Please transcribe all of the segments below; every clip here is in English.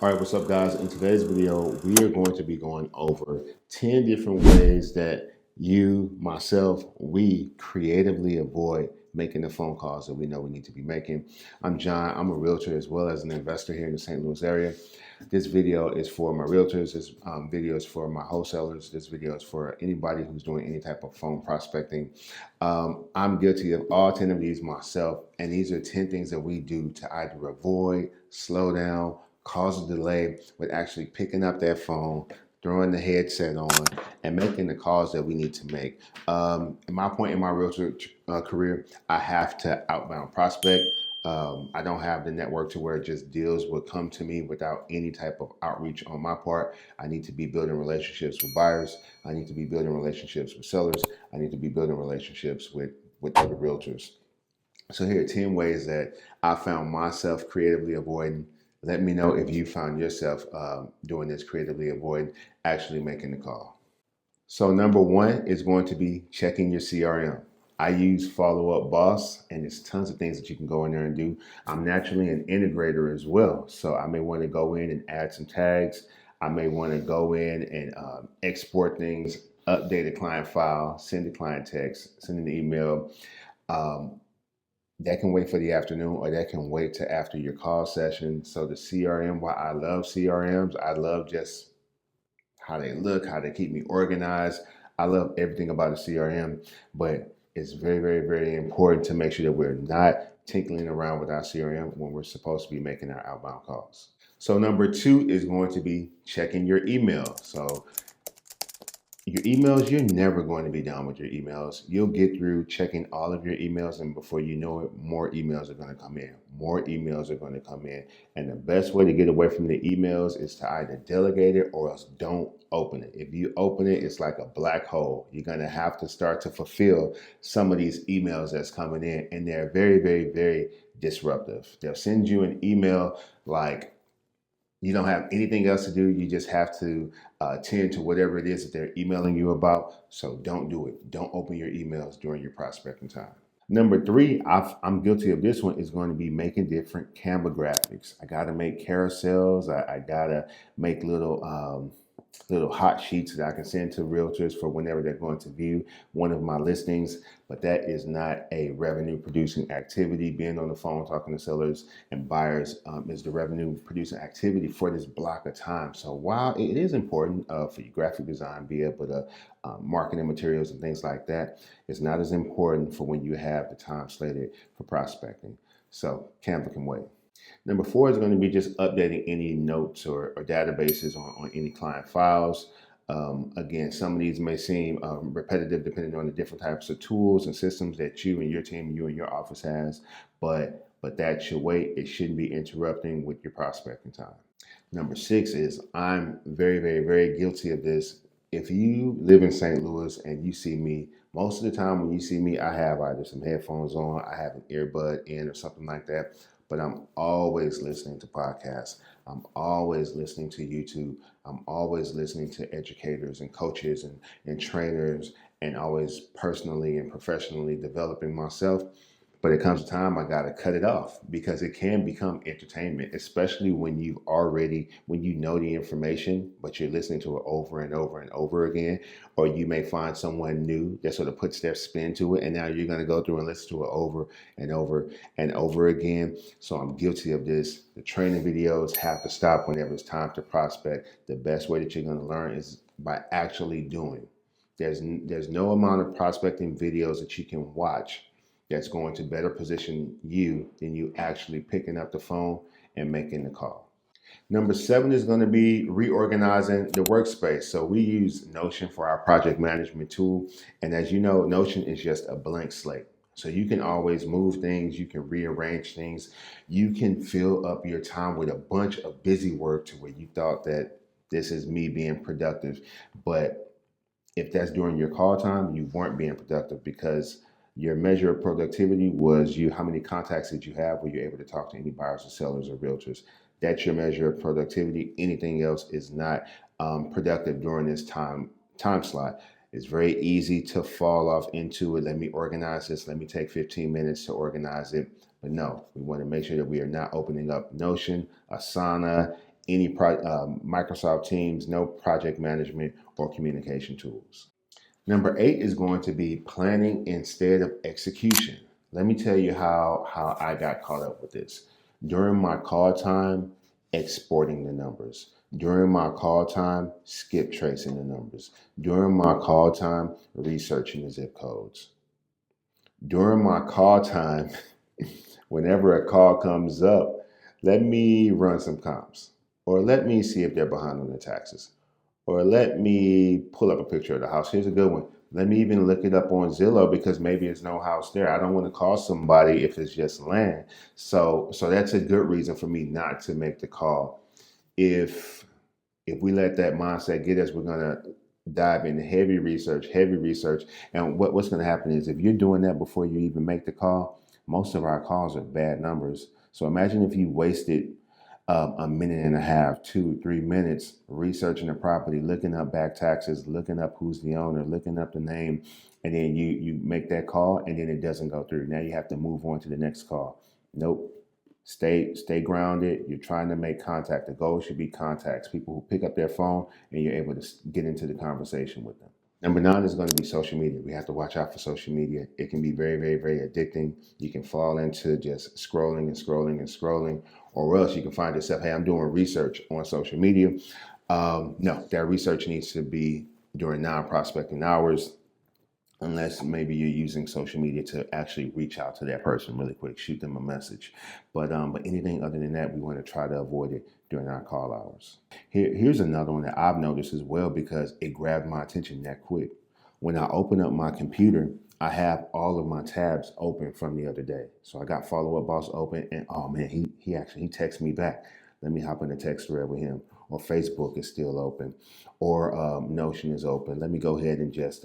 All right, what's up, guys? In today's video, we are going to be going over 10 different ways that you, myself, we creatively avoid making the phone calls that we know we need to be making. I'm John. I'm a realtor as well as an investor here in the St. Louis area. This video is for my realtors. This video is for my wholesalers. This video is for anybody who's doing any type of phone prospecting. I'm guilty of all 10 of these myself, and these are 10 things that we do to either avoid, slow down, cause a delay with actually picking up that phone, throwing the headset on, and making the calls that we need to make. At my point in my realtor career, I have to outbound prospect. I don't have the network to where just deals would come to me without any type of outreach on my part. I need to be building relationships with buyers. I need to be building relationships with sellers. I need to be building relationships with other realtors. So here are 10 ways that I found myself creatively avoiding. Let me know if you found yourself doing this, creatively avoiding actually making the call. So number one is going to be checking your CRM. I use Follow Up Boss, and there's tons of things that you can go in there and do. I'm naturally an integrator as well, so I may want to go in and add some tags. I may want to go in and export things, update a client file, send a client text, send an email. That can wait for the afternoon, or that can wait to after your call session. So the CRM, while I love CRMs, I love just how they look, how they keep me organized. I love everything about a CRM, but it's very, very, very important to make sure that we're not tinkling around with our CRM when we're supposed to be making our outbound calls. So number two is going to be checking your email. So your emails, you're never going to be done with your emails. You'll get through checking all of your emails, and before you know it, more emails are going to come in. More emails are going to come in. And the best way to get away from the emails is to either delegate it or else don't open it. If you open it, it's like a black hole. You're going to have to start to fulfill some of these emails that's coming in, and they're very, very, very disruptive. They'll send you an email like, you don't have anything else to do. You just have to tend to whatever it is that they're emailing you about. So don't do it. Don't open your emails during your prospecting time. Number three, I'm guilty of this one, is going to be making different Canva graphics. I got to make carousels. I got to make little hot sheets that I can send to realtors for whenever they're going to view one of my listings. But that is not a revenue producing activity. Being on the phone talking to sellers and buyers is the revenue producing activity for this block of time. So while it is important for your graphic design, be able to marketing materials and things like that, it's not as important for when you have the time slated for prospecting. So Canva can wait. Number four is going to be just updating any notes or databases on any client files. Again, some of these may seem repetitive depending on the different types of tools and systems that you and your team, you and your office has, but that should wait. It shouldn't be interrupting with your prospecting time. Number six is, I'm very, very, very guilty of this. If you live in St. Louis and you see me, most of the time when you see me, I have either some headphones on, I have an earbud in or something like that, but I'm always listening to podcasts. I'm always listening to YouTube. I'm always listening to educators and coaches and trainers, and always personally and professionally developing myself. But it comes a time I got to cut it off because it can become entertainment, especially when when you know the information, but you're listening to it over and over and over again. Or you may find someone new that sort of puts their spin to it, and now you're going to go through and listen to it over and over and over again. So I'm guilty of this. The training videos have to stop whenever it's time to prospect. The best way that you're going to learn is by actually doing. There's no amount of prospecting videos that you can watch that's going to better position you than you actually picking up the phone and making the call. Number seven is going to be reorganizing the workspace. So we use Notion for our project management tool. And as you know, Notion is just a blank slate. So you can always move things, you can rearrange things, you can fill up your time with a bunch of busy work to where you thought that this is me being productive. But if that's during your call time, you weren't being productive because your measure of productivity was how many contacts did you have? Were you able to talk to any buyers or sellers or realtors? That's your measure of productivity. Anything else is not productive during this time slot. It's very easy to fall off into it. Let me organize this. Let me take 15 minutes to organize it. But no, we want to make sure that we are not opening up Notion, Asana, any Microsoft Teams, no project management or communication tools. Number 8 is going to be planning instead of execution. Let me tell you how I got caught up with this. During my call time, exporting the numbers. During my call time, skip tracing the numbers. During my call time, researching the zip codes. During my call time, whenever a call comes up, let me run some comps, or let me see if they're behind on their taxes, or let me pull up a picture of the house. Here's a good one. Let me even look it up on Zillow because maybe there's no house there. I don't want to call somebody if it's just land. So that's a good reason for me not to make the call. If we let that mindset get us, we're gonna dive into heavy research. And what's gonna happen is if you're doing that before you even make the call, most of our calls are bad numbers. So imagine if you wasted a minute and a half, 2, 3 minutes researching the property, looking up back taxes, looking up who's the owner, looking up the name, and then you make that call and then it doesn't go through. Now you have to move on to the next call. Nope. Stay grounded. You're trying to make contact. The goal should be contacts, people who pick up their phone and you're able to get into the conversation with them. Number 9 is going to be social media. We have to watch out for social media. It can be very, very, very addicting. You can fall into just scrolling and scrolling and scrolling, or else you can find yourself, hey, I'm doing research on social media. No, that research needs to be during non-prospecting hours, unless maybe you're using social media to actually reach out to that person really quick, shoot them a message. But anything other than that, we want to try to avoid it during our call hours. Here's another one that I've noticed as well because it grabbed my attention that quick. When I open up my computer, I have all of my tabs open from the other day. So I got Follow Up Boss open, and oh man, he texted me back. Let me hop in the text thread with him. Or Facebook is still open, or Notion is open. Let me go ahead and just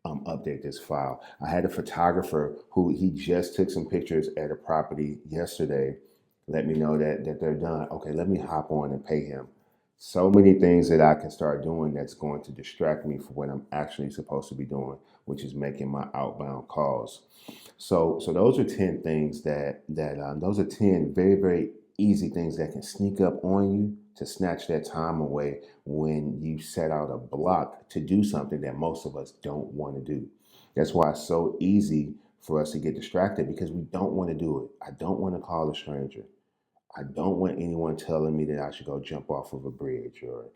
update this file. I had a photographer who he just took some pictures at a property yesterday. Let me know that they're done. Okay, let me hop on and pay him. So many things that I can start doing that's going to distract me from what I'm actually supposed to be doing, which is making my outbound calls. So those are 10 things those are 10 very, very easy things that can sneak up on you to snatch that time away when you set out a block to do something that most of us don't want to do. That's why it's so easy for us to get distracted because we don't want to do it. I don't want to call a stranger. I don't want anyone telling me that I should go jump off of a bridge or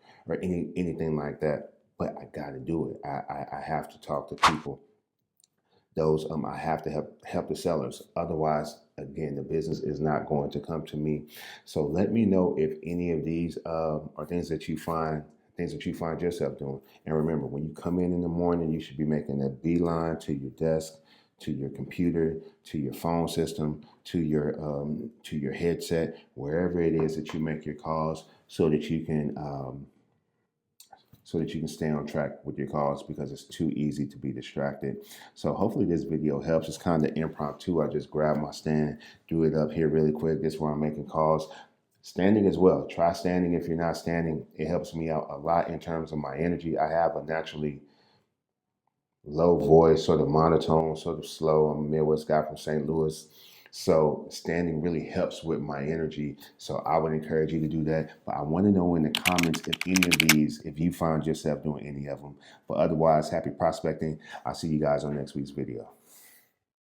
anything like that. But I got to do it. I have to talk to people. Those I have to help the sellers. Otherwise, again, the business is not going to come to me. So let me know if any of these are things that you find yourself doing. And remember, when you come in the morning, you should be making a beeline to your desk, to your computer, to your phone system, to your headset, wherever it is that you make your calls, so that you can stay on track with your calls because it's too easy to be distracted. So hopefully this video helps. It's kind of impromptu. I just grabbed my stand, threw it up here really quick. This is where I'm making calls. Standing as well. Try standing if you're not standing. It helps me out a lot in terms of my energy. I have a naturally low voice, sort of monotone, sort of slow. I'm a Midwest guy from St. Louis. So standing really helps with my energy. So I would encourage you to do that. But I want to know in the comments if you find yourself doing any of them. But otherwise, happy prospecting. I'll see you guys on next week's video.